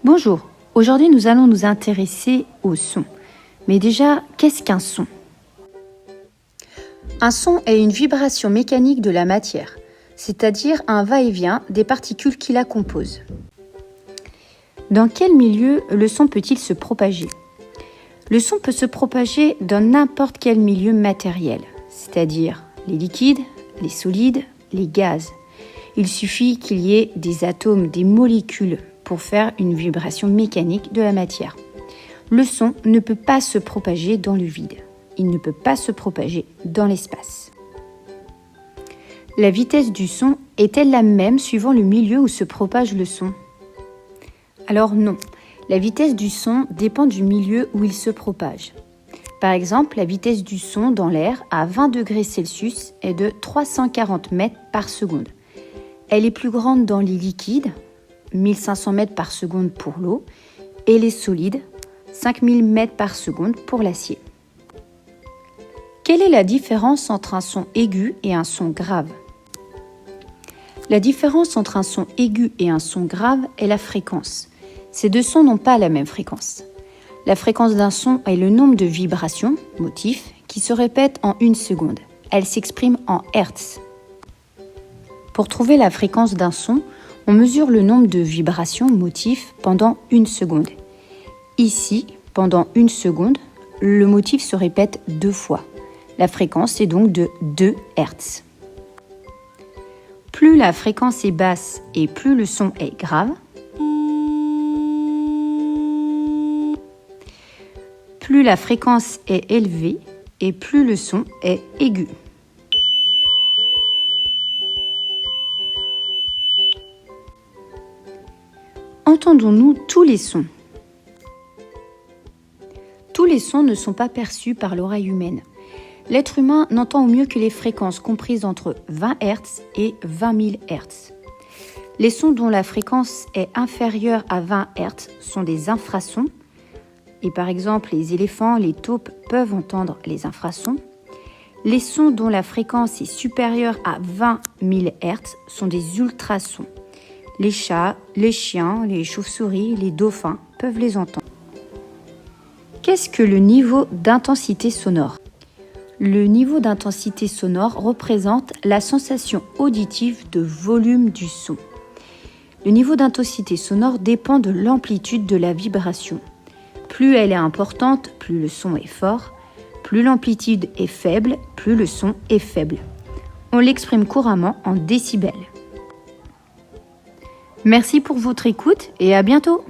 Bonjour, aujourd'hui nous allons nous intéresser au son. Mais déjà, qu'est-ce qu'un son? Un son est une vibration mécanique de la matière, c'est-à-dire un va-et-vient des particules qui la composent. Dans quel milieu le son peut-il se propager? Le son peut se propager dans n'importe quel milieu matériel, c'est-à-dire les liquides, les solides, les gaz. Il suffit qu'il y ait des atomes, des molécules pour faire une vibration mécanique de la matière. Le son ne peut pas se propager dans le vide. Il ne peut pas se propager dans l'espace. La vitesse du son est-elle la même suivant le milieu où se propage le son? Alors non, la vitesse du son dépend du milieu où il se propage. Par exemple, la vitesse du son dans l'air à 20 degrés Celsius est de 340 mètres par seconde. Elle est plus grande dans les liquides, 1500 mètres par seconde pour l'eau, et les solides, 5000 mètres par seconde pour l'acier. Quelle est la différence entre un son aigu et un son grave? La différence entre un son aigu et un son grave est la fréquence. Ces deux sons n'ont pas la même fréquence. La fréquence d'un son est le nombre de vibrations, motifs, qui se répètent en une seconde. Elle s'exprime en hertz. Pour trouver la fréquence d'un son, on mesure le nombre de vibrations, motifs, pendant une seconde. Ici, pendant une seconde, le motif se répète 2 fois. La fréquence est donc de 2 Hz. Plus la fréquence est basse et plus le son est grave, plus la fréquence est élevée et plus le son est aigu. Entendons-nous tous les sons? Tous les sons ne sont pas perçus par l'oreille humaine. L'être humain n'entend au mieux que les fréquences comprises entre 20 Hz et 20 000 Hz. Les sons dont la fréquence est inférieure à 20 Hz sont des infrasons. Et par exemple, les éléphants, les taupes peuvent entendre les infrasons. Les sons dont la fréquence est supérieure à 20 000 Hz sont des ultrasons. Les chats, les chiens, les chauves-souris, les dauphins peuvent les entendre. Qu'est-ce que le niveau d'intensité sonore? Le niveau d'intensité sonore représente la sensation auditive de volume du son. Le niveau d'intensité sonore dépend de l'amplitude de la vibration. Plus elle est importante, plus le son est fort. Plus l'amplitude est faible, plus le son est faible. On l'exprime couramment en décibels. Merci pour votre écoute et à bientôt!